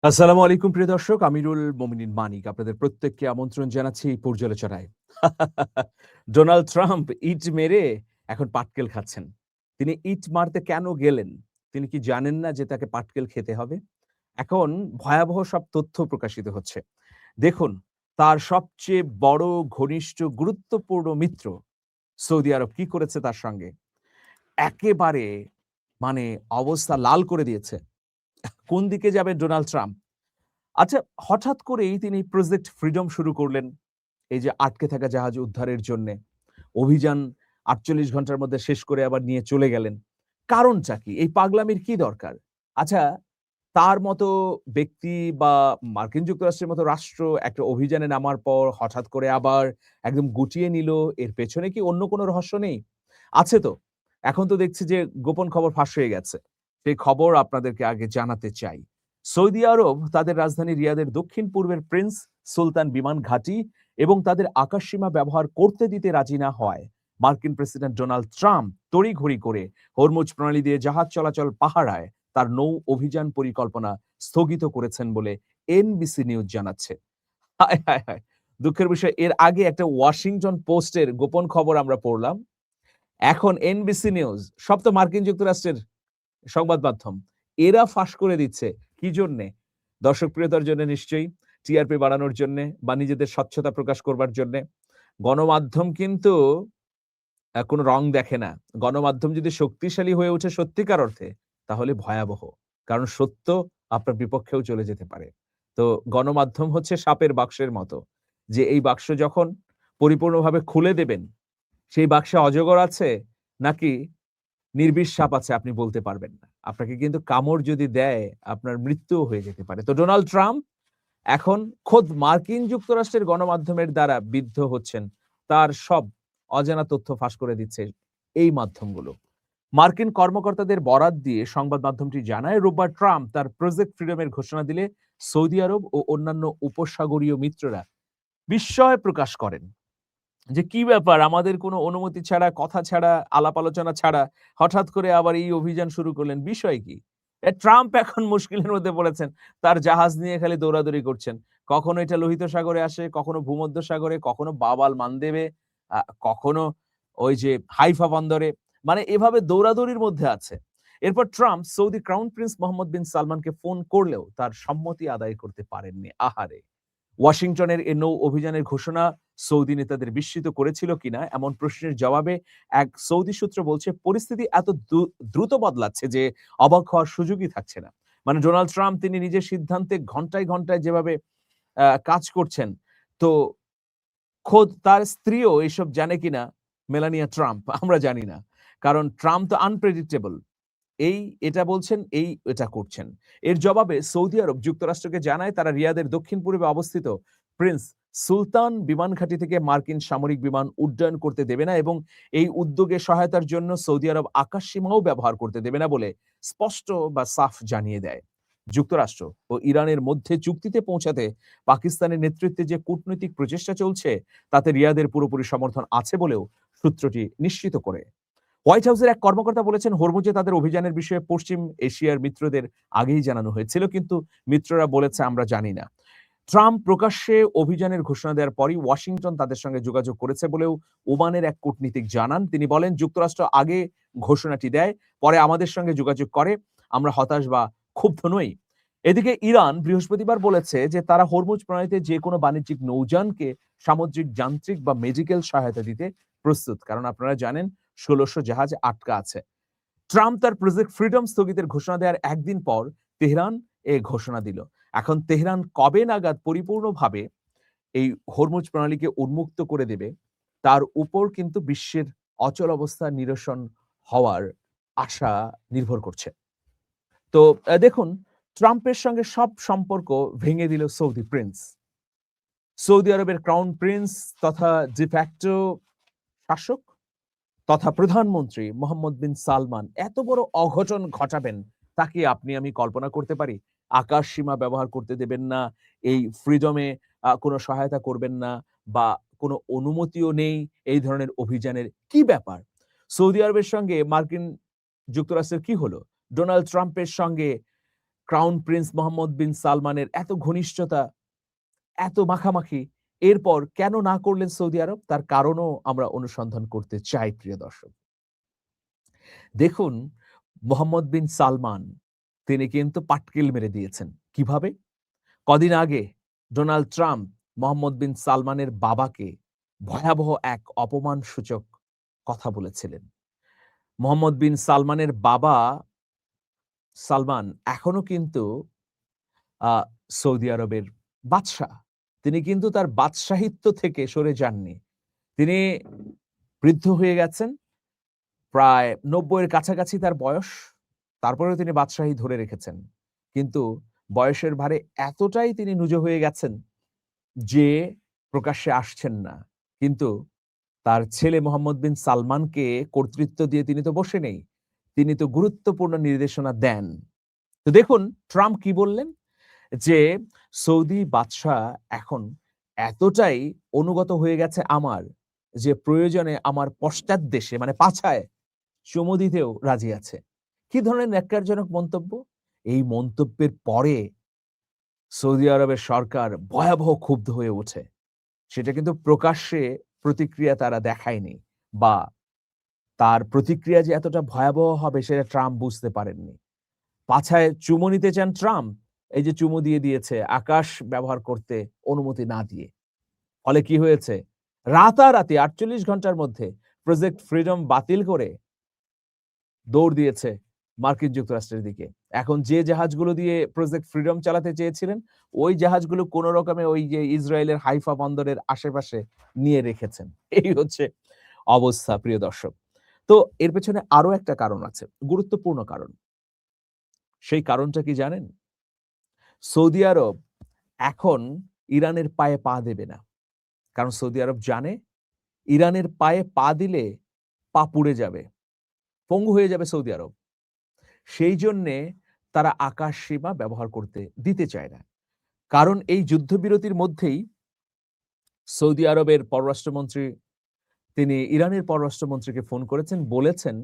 আসসালামু আলাইকুম প্রিয় দর্শক, আমিরুল মোমিনিন মানিক আপনাদের প্রত্যেককে আমন্ত্রণ জানাচ্ছি এই পর্যালোচনায়। ডোনাল্ড ট্রাম্প ইট মেরে এখন পাটকেল খাচ্ছেন। তিনি ইট মারতে কেন গেলেন? তিনি কি জানেন না যে তাকে পাটকেল খেতে হবে? এখন ভয়াবহ সব তথ্য প্রকাশিত হচ্ছে। দেখুন, তার সবচেয়ে বড়, ঘনিষ্ঠ, গুরুত্বপূর্ণ মিত্র সৌদি আরব কি করেছে তার সঙ্গে? একেবারে মানে অবস্থা লাল করে দিয়েছে। কোন দিকে যাবে ডোনাল্ড ট্রাম্প? আচ্ছা, হঠাৎ করেই তিনি প্রজেক্ট ফ্রিডম শুরু করলেন। এই যে আটকে থাকা জাহাজ উদ্ধারের জন্যে। অভিযান ৪৮ ঘন্টার মধ্যে শেষ করে আবার নিয়ে চলে গেলেন। কারণটা কি? এই পাগলামির কি দরকার? আচ্ছা, তার মতো ব্যক্তি বা মার্কিন যুক্তরাষ্ট্রের মতো রাষ্ট্র একটা অভিযানে নামার পর হঠাৎ করে আবার একদম গুটিয়ে নিল, এর পেছনে কি অন্য কোনো রহস্য নেই? আছে তো। এখন তো দেখছি যে গোপন খবর ফাঁস হয়ে গেছে। সেই খবর আপনাদেরকে আগে জানাতে চাই। সৌদি আরব তাদের রাজধানী রিয়াদের দক্ষিণ-পূর্বের প্রিন্স সুলতান বিমান ঘাঁটি এবং তাদের আকাশসীমা ব্যবহার করতে দিতে রাজি না হওয়ায় মার্কিন প্রেসিডেন্ট ডোনাল্ড ট্রাম্প তড়িঘড়ি করে হরমুজ প্রণালী দিয়ে জাহাজ চলাচল পাহারায় তার নৌ অভিযান পরিকল্পনা স্থগিত করেছেন বলে এনবিসি নিউজ জানাচ্ছে। হায়, হায়, হায়! দুঃখের বিষয়, এর আগে একটা ওয়াশিংটন পোস্টের গোপন খবর আমরা পড়লাম। এখন এনবিসি নিউজ, সব তো মার্কিন যুক্তরাষ্ট্রের সংবাদ মাধ্যম। এরা ফাঁস করে দিচ্ছে। কি জন্যে? দর্শকপ্রিয়তার জন্য নিশ্চয়ই, টিআরপি বাড়ানোর জন্যে বা নিজেদের স্বচ্ছতা প্রকাশ করবার জন্যে। গণমাধ্যম কিন্তু কোনো রং দেখে না। গণমাধ্যম যদি শক্তিশালী হয়ে ওঠে সত্যিকার অর্থে, তাহলে ভয়াবহ। কারণ সত্য আপনার বিপক্ষেও চলে যেতে পারে। তো গণমাধ্যম হচ্ছে সাপের বাক্সের মতো। যে এই বাক্স যখন পরিপূর্ণভাবে খুলে দেবেন, সেই বাক্সে অজগর আছে নাকি নির্বিষ সাপ আছে আপনি বলতে পারবেন না। আপনাকে কিন্তু কামড় যদি দেয়, আপনার মৃত্যুও হয়ে যেতে পারে। তো ডোনাল্ড ট্রাম্প এখন খোদ মার্কিন যুক্তরাষ্ট্রের গণমাধ্যমের দ্বারা বিদ্ধ হচ্ছেন। তার সব অজানা তথ্য ফাঁস করে দিচ্ছে এই মাধ্যমগুলো। মার্কিন কর্মকর্তাদের বরাত দিয়ে সংবাদ মাধ্যমটি জানায়, রোববার ট্রাম্প তার প্রজেক্ট ফ্রিডমের ঘোষণা দিলে সৌদি আরব ও অন্যান্য উপসাগরীয় মিত্ররা বিস্ময় প্রকাশ করেন। যে কি ব্যাপার, আমাদের কোনো অনুমতি ছাড়া, কথা ছাড়া, আলাপ আলোচনা ছাড়া হঠাৎ করে আবার এই অভিযান শুরু করলেন, বিষয় কি? ট্রাম্প এখন মুশকিলের মধ্যে পড়েছেন। তার জাহাজ নিয়ে খালি দৌড়াদৌড়ি করছেন। কখনো এটা লোহিত সাগরে আসে, কখনো ভূমধ্য সাগরে, কখনো বাব আল মানদেবে, কখনো ওই যে হাইফা বন্দরে। মানে এভাবে দৌড়াদৌড়ির মধ্যে আছে। এরপর Trump Saudi crown prince Mohammed bin সালমানকে ফোন করলেও তার সম্মতি আদায় করতে পারেননি। আহারে! ওয়াশিংটনের এ নৌ অভিযানের ঘোষণা সৌদি নেতাদের বিস্মিত করেছিল কিনা এমন প্রশ্নের জবাবে এক সৌদি সূত্র বলছে, পরিস্থিতি এত দ্রুত বদলাচ্ছে যে অবাক হওয়ার সুযোগই থাকছে না। মানে ডোনাল্ড ট্রাম্প তিনি নিজের সিদ্ধান্তে ঘন্টায় ঘন্টায় যেভাবে কাজ করছেন, তো খোদ তার স্ত্রীও এসব জানে কিনা, মেলানিয়া ট্রাম্প, আমরা জানি না। কারণ ট্রাম্প তো আনপ্রেডিক্টেবল। এই এটা বলছেন, এই এটা করছেন। এর জবাবে সৌদি আরব যুক্তরাষ্ট্রকে জানায় তারা রিয়াদের দক্ষিণ-পূর্বে অবস্থিত প্রিন্স সুলতান বিমান ঘাঁটি থেকে মার্কিন সামরিক বিমান উড্ডয়ন করতে দেবে না এবং এই উদ্যোগে সহায়তার জন্য সৌদি আরব আকাশসীমাও ব্যবহার করতে দেবে না বলে স্পষ্ট বা সাফ জানিয়ে দেয়। যুক্তরাষ্ট্র ও ইরানের মধ্যে চুক্তিতে পৌঁছাতে পাকিস্তানের নেতৃত্বে যে কূটনৈতিক প্রচেষ্টা চলছে, তাতে রিয়াদের পুরোপুরি সমর্থন আছে বলেও সূত্রটি নিশ্চিত করে। হোয়াইট হাউসের এক কর্মকর্তা বলেছেন, হরমুজে তাদের অভিযানের বিষয়ে পশ্চিম এশিয়ার মিত্রদের আগেই জানানো হয়েছিল, কিন্তু মিত্ররা বলেছে আমরা জানি না। ট্রাম্প প্রকাশ্যে অভিযানের ঘোষণা দেওয়ার পরই ওয়াশিংটন তাদের সঙ্গে যোগাযোগ করেছে বলেও ওমানের এক কূটনীতিক জানান। তিনি বলেন, যুক্তরাষ্ট্র আগে ঘোষণাটি দেয়, পরে আমাদের সঙ্গে যোগাযোগ করে। আমরা হতাশ বা ক্ষুব্ধ নই। এদিকে ইরান বৃহস্পতিবার বলেছে যে তারা হরমুজ প্রণালীতে যে কোনো বাণিজ্যিক নৌযানকে সামুদ্রিক, যান্ত্রিক বা মেডিকেল সহায়তা দিতে প্রস্তুত। কারণ আপনারা জানেন ১৬০০ জাহাজ আটকা আছে। ট্রাম্প তার প্রজেক্ট ফ্রিডম স্থগিতের ঘোষণা দেওয়ার একদিন পর তেহরান এ ঘোষণা দিল। এখন তেহরান কবে নাগাদ পরিপূর্ণভাবে এই হরমুজ প্রণালীকে উন্মুক্ত করে দেবে, তার উপর কিন্তু বিশ্বের অচল অবস্থা নিরসন হওয়ার আশা নির্ভর করছে। তো দেখুন, ট্রাম্পের সঙ্গে সব সম্পর্ক ভেঙে দিল সৌদি প্রিন্স। সৌদি আরবের ক্রাউন প্রিন্স তথা ডিফ্যাক্টো শাসক তথা প্রধানমন্ত্রী মোহাম্মদ বিন সালমান এত বড় অঘটন ঘটাবেন, তাকে আপনি আমি কল্পনা করতে পারি? আকাশ সীমা ব্যবহার করতে দেবেন না, এই ফ্রিডমে কোনো সহায়তা করবেন না বা কোনো অনুমতিও নেই এই ধরনের অভিযানের। কি ব্যাপার? সৌদি আরবের সঙ্গে মার্কিন যুক্তরাষ্ট্রের কি হলো? ডোনাল্ড ট্রাম্পের সঙ্গে ক্রাউন প্রিন্স মোহাম্মদ বিন সালমানের এত ঘনিষ্ঠতা, এত মাখামাখি, এরপর কেন না করলেন সৌদি আরব? তার কারণও আমরা অনুসন্ধান করতে চাই প্রিয় দর্শক। দেখুন, মোহাম্মদ বিন সালমান তিনি কিন্তু পাটকেল মেরে দিয়েছেন। কিভাবে? কদিন আগে ডোনাল্ড ট্রাম্প মোহাম্মদ বিন সালমানের বাবাকে ভয়াবহ এক অপমানসূচক কথা বলেছিলেন। মোহাম্মদ বিন সালমানের বাবা সালমান এখনো কিন্তু আ সৌদি আরবের বাদশাহ। তিনি কিন্তু তার বাদশাহিত্ব থেকে সরে যাননি। তিনি বৃদ্ধ হয়ে গেছেন। প্রায় ৯০ এর কাছাকাছি তার বয়স। তারপরেও তিনি বাদশাহী ধরে রেখেছেন। কিন্তু বয়সের ভারে এতটাই তিনি নুজো হয়ে গেছেন যে প্রকাশ্যে আসছেন না। কিন্তু তার ছেলে মোহাম্মদ বিন সালমানকে কর্তৃত্ব দিয়ে তিনি তো বসে নেই। তিনি তো গুরুত্বপূর্ণ নির্দেশনা দেন। তো দেখুন ট্রাম্প কি বললেন? যে সৌদি বাদশাহ এখন এতটাই অনুগত হয়ে গেছে আমার, যে প্রয়োজনে আমার পশ্চাৎদেশে মানে পাছায় চুমু দিতেও রাজি আছে। কি ধরনের ন্যাক্কারজনক মন্তব্য? এই মন্তব্যের পরে সৌদি আরবের সরকার ভয়াবহ ক্ষুব্ধ হয়ে ওঠে। সেটা কিন্তু প্রকাশ্যে প্রতিক্রিয়া তারা দেখায়নি, বা তার প্রতিক্রিয়া যে এতটা ভয়াবহ হবে সেটা ট্রাম্প বুঝতে পারেননি। পাছায় চুমু নিতে চান ট্রাম্প, এই যে চুমু দিয়ে দিয়েছে আকাশ ব্যবহার করতে অনুমতি না দিয়ে। ফলে কি হয়েছে? রাতারাতি ৪৮ ঘন্টার মধ্যে প্রজেক্ট ফ্রিডম বাতিল করে দৌড় দিয়েছে মার্কিন যুক্তরাষ্ট্রের দিকে। এখন যে জাহাজগুলো দিয়ে প্রজেক্ট ফ্রিডম চালাতে চেয়েছিলেন, ওই জাহাজগুলো কোন রকমে ওই যে ইসরায়েলের হাইফা বন্দরের আশেপাশে নিয়ে রেখেছেন। এই হচ্ছে অবস্থা প্রিয় দর্শক। তো এর পেছনে আরো একটা কারণ আছে, গুরুত্বপূর্ণ কারণ। সেই কারণটা কি জানেন? সৌদি আরব এখন ইরানের পায়ে পা দেবে না। কারণ সৌদি আরব জানে ইরানের পায়ে পা দিলে পা পুড়ে যাবে, পঙ্গু হয়ে যাবে সৌদি আরব। সেই জন্যে তারা আকাশ সীমা ব্যবহার করতে দিতে চায় না। কারণ এই যুদ্ধবিরতির মধ্যেই সৌদি আরবের পররাষ্ট্রমন্ত্রী তিনি ইরানের পররাষ্ট্রমন্ত্রীকে ফোন করেছেন, বলেছেন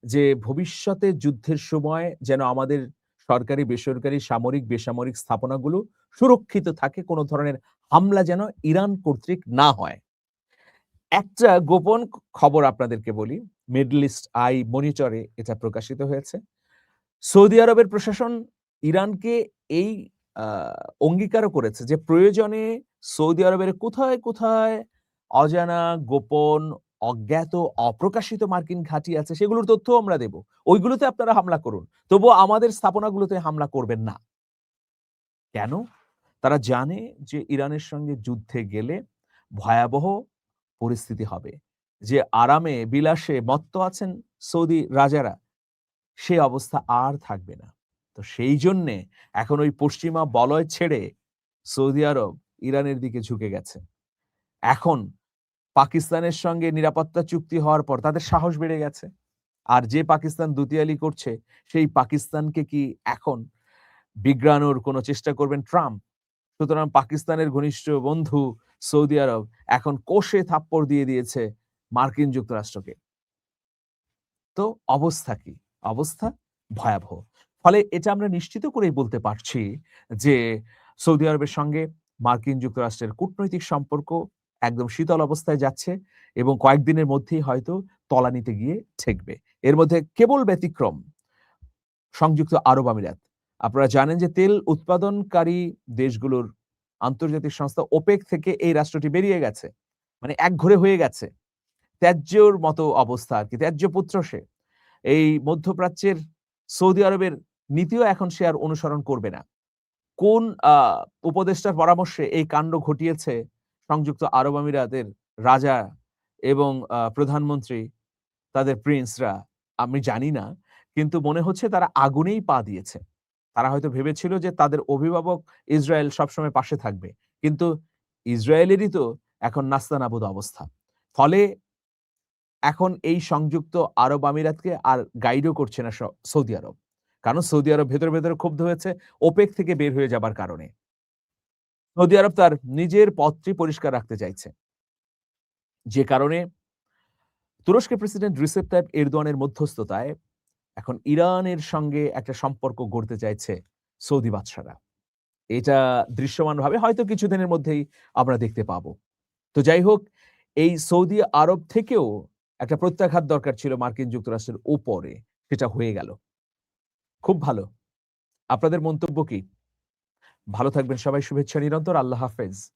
যে ভবিষ্যতে যুদ্ধের সময় যেন আমাদের সরকারি, বেসরকারি, সামরিক, বেসামরিক স্থাপনাগুলো সুরক্ষিত থাকে, কোন ধরনের হামলা যেন ইরান কর্তৃক না হয়। একটা গোপন খবর আপনাদেরকে বলি, মিডল ইস্ট আই মনিটরে এটা প্রকাশিত হয়েছে। সৌদি আরবের প্রশাসন ইরানকে এই আ অঙ্গীকারও করেছে যে প্রয়োজনে সৌদি আরবের কোথায়, কোথায় অজানা, গোপন, অজ্ঞাত, অপ্রকাশিত মার্কিন ঘাঁটি আছে সেগুলোর তথ্যও আমরা দেব। ওইগুলোতে আপনারা হামলা করুন। তবুও আমাদের স্থাপনাগুলোতে হামলা করবেন না। কেন? তারা জানে যে ইরানের সঙ্গে যুদ্ধে গেলে ভয়াবহ পরিস্থিতি হবে। যে আরামে বিলাসে মত্ত আছেন সৌদি রাজারা, সে অবস্থা আর থাকবে না। তো সেই জন্যে এখন ওই পশ্চিমা বলয় ছেড়ে সৌদি আরব ইরানের দিকে ঝুঁকে গেছে। এখন পাকিস্তানের সঙ্গে নিরাপত্তা চুক্তি হওয়ার পর তাদের সাহস বেড়ে গেছে। আর যে পাকিস্তান দুতিয়ালি করছে, সেই পাকিস্তানকে কি এখন বিগ্রানোর কোনো চেষ্টা করবেন ট্রাম্প? সুতরাং পাকিস্তানের ঘনিষ্ঠ বন্ধু সৌদি আরব এখন কষে থাপ্পড় দিয়ে দিয়েছে মার্কিন যুক্তরাষ্ট্রকে। তো অবস্থা কি? অবস্থা ভয়াবহ। ফলে এটা আমরা নিশ্চিত করেই বলতে পারছি যে সৌদি আরবের সঙ্গে মার্কিন যুক্তরাষ্ট্রের কূটনৈতিক সম্পর্ক একদম শীতল অবস্থায় যাচ্ছে এবং কয়েকদিনের মধ্যেই হয়তো তলানিতে গিয়ে ঠেকবে। এর মধ্যে কেবল ব্যতিক্রম সংযুক্ত আরব আমিরাত। আপনারা জানেন যে তেল উৎপাদনকারী দেশগুলোর আন্তর্জাতিক সংস্থা ওপেক থেকে এই রাষ্ট্রটি বেরিয়ে গেছে। মানে একঘরে হয়ে গেছে। ত্যায্যর মতো অবস্থা আরকি। ত্যায্য পুত্র সে। এই মধ্যপ্রাচ্যের সৌদি আরবের নীতিও এখন সে আর অনুসরণ করবে না। কোন আ উপদেষ্টার পরামর্শে এই কাণ্ড ঘটিয়েছে সংযুক্ত আরব আমিরাতের রাজা এবং প্রধানমন্ত্রী, তাদের প্রিন্সরা, আমি জানি না। কিন্তু মনে হচ্ছে তারা আগুনেই পা দিয়েছে। তারা হয়তো ভেবেছিল যে তাদের অভিভাবক ইসরায়েল সবসময় পাশে থাকবে। কিন্তু ইসরায়েলেরই তো এখন নাস্তানাবুদ অবস্থা। ফলে এখন এই সংযুক্ত আরব আমিরাতকে আর গাইডও করছে না সৌদি আরব। কারণ সৌদি আরব ভেতরে, ভেতরে ক্ষুব্ধ হয়েছে ওপেক থেকে বের হয়ে যাবার কারণে। সৌদি আরব তার নিজের পথটি পরিষ্কার রাখতে চাইছে। যে কারণে তুরস্কের প্রেসিডেন্ট রিসেপ তাইপ এরদোয়ানের মধ্যস্থতায় এখন ইরানের সঙ্গে একটা সম্পর্ক গড়তে চাইছে সৌদি বাদশারা। এটা দৃশ্যমানভাবে হয়তো কিছুদিনের মধ্যেই আমরা দেখতে পাবো। তো যাই হোক, এই সৌদি আরব থেকেও একটা প্রত্যাঘাত দরকার ছিল মার্কিন যুক্তরাষ্ট্রের উপরে। সেটা হয়ে গেল। খুব ভালো। আপনাদের মন্তব্য কি? ভালো থাকবেন সবাই। শুভেচ্ছা নিরন্তর। আল্লাহ হাফেজ।